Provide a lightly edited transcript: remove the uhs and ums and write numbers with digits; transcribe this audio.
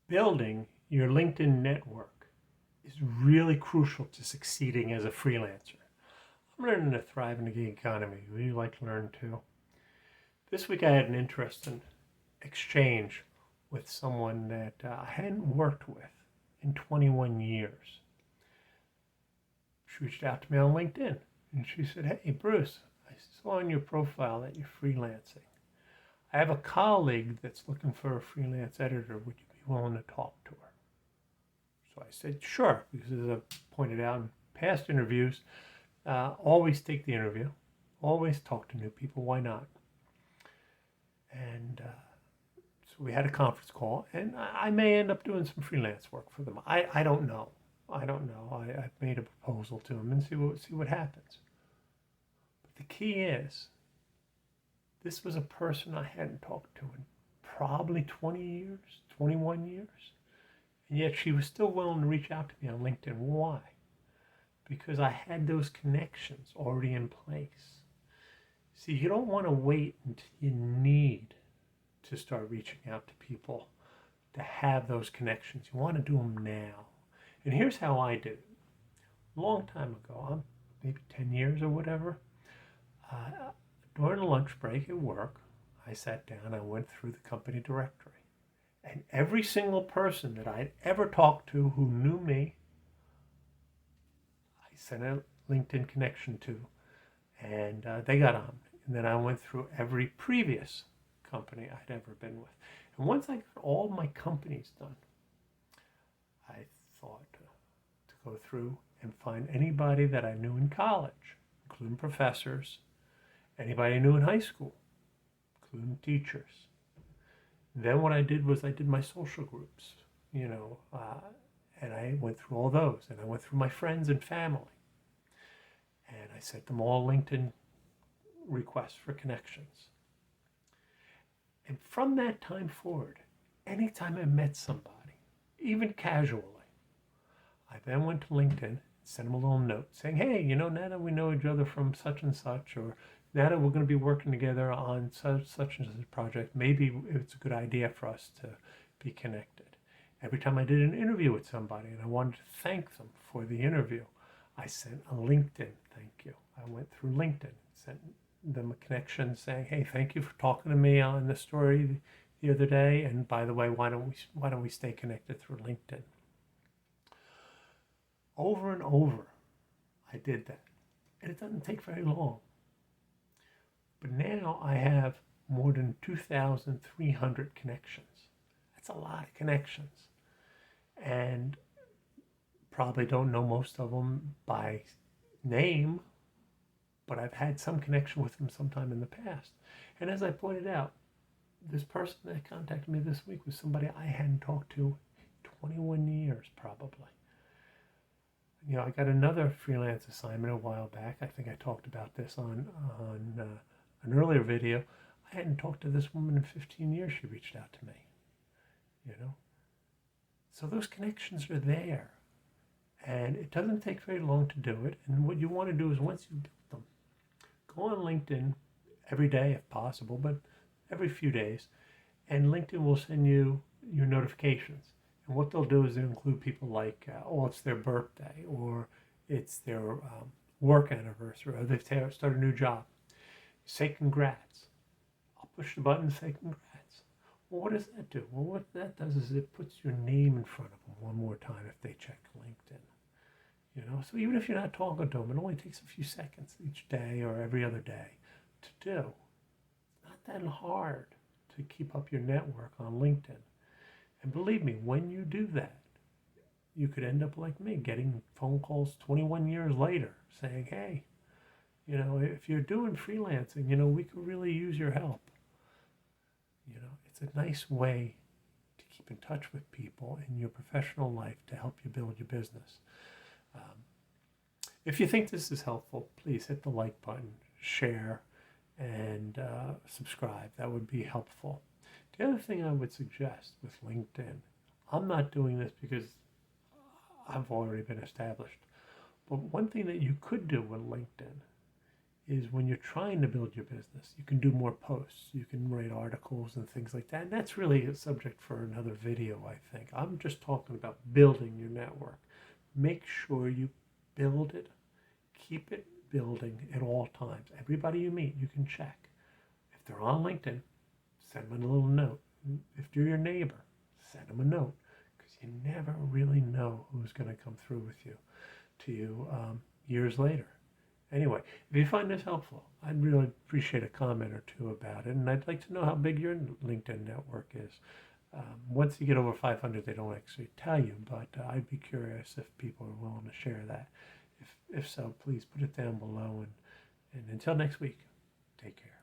Building your LinkedIn network is really crucial to succeeding as a freelancer. I'm learning to thrive in the gig economy. Would you like to learn too? This week I had an interesting exchange with someone that I hadn't worked with in 21 years. She reached out to me on LinkedIn and she said, "Hey, Bruce, I saw on your profile that you're freelancing. I have a colleague that's looking for a freelance editor. Would you be willing to talk to her?" So I said, "Sure," because as I pointed out in past interviews, always take the interview, always talk to new people. Why not? And so we had a conference call, and I may end up doing some freelance work for them. I don't know. I don't know. I've made a proposal to them and see what happens. But the key is, this was a person I hadn't talked to in probably 20 years, 21 years. And yet she was still willing to reach out to me on LinkedIn. Why? Because I had those connections already in place. See, you don't want to wait until you need to start reaching out to people to have those connections. You want to do them now. And here's how I did it. A long time ago, maybe 10 years or whatever, during a lunch break at work, I sat down, I went through the company directory. And every single person that I'd ever talked to who knew me, I sent a LinkedIn connection to, and they got on. And then I went through every previous company I'd ever been with. And once I got all my companies done, I thought to go through and find anybody that I knew in college, including professors, anybody I knew in high school, including teachers. Then what I did was I did my social groups, and I went through all those, and I went through my friends and family, and I sent them all LinkedIn requests for connections. And from that time forward, anytime I met somebody, even casually, I then went to LinkedIn, sent them a little note saying, "Hey, now that we know each other from such and such, or now that we're going to be working together on such and such a project, maybe it's a good idea for us to be connected." Every time I did an interview with somebody and I wanted to thank them for the interview, I sent a LinkedIn thank you. I went through LinkedIn, sent them a connection saying, "Hey, thank you for talking to me on the story the other day, and by the way, why don't we stay connected through LinkedIn?" Over and over, I did that, and it doesn't take very long. But now I have more than 2,300 connections. That's a lot of connections. And probably don't know most of them by name, but I've had some connection with them sometime in the past. And as I pointed out, this person that contacted me this week was somebody I hadn't talked to in 21 years probably. I got another freelance assignment a while back. I think I talked about this on an earlier video. I hadn't talked to this woman in 15 years. She reached out to me, So those connections are there. And it doesn't take very long to do it. And what you want to do is, once you get them, go on LinkedIn every day if possible, but every few days. And LinkedIn will send you your notifications. And what they'll do is they'll include people like, it's their birthday, or it's their work anniversary, or they've started a new job. Say congrats. I'll push the button and say congrats. Well, what does that do? Well, what that does is it puts your name in front of them one more time if they check LinkedIn. So even if you're not talking to them, it only takes a few seconds each day or every other day to do. It's not that hard to keep up your network on LinkedIn. And believe me, when you do that, you could end up like me, getting phone calls 21 years later saying, "Hey, if you're doing freelancing, we could really use your help." It's a nice way to keep in touch with people in your professional life to help you build your business. If you think this is helpful, please hit the like button, share, and subscribe. That would be helpful. The other thing I would suggest with LinkedIn, I'm not doing this because I've already been established, but one thing that you could do with LinkedIn is when you're trying to build your business, you can do more posts, you can write articles and things like that. And that's really a subject for another video, I think. I'm just talking about building your network. Make sure you build it, keep it building at all times. Everybody you meet, you can check. If they're on LinkedIn, send them a little note. If you're your neighbor, send them a note, because you never really know who's going to come through with you to you years later. Anyway, if you find this helpful, I'd really appreciate a comment or two about it, and I'd like to know how big your LinkedIn network is. Once you get over 500, they don't actually tell you, but I'd be curious if people are willing to share that. If so, please put it down below, and until next week, take care.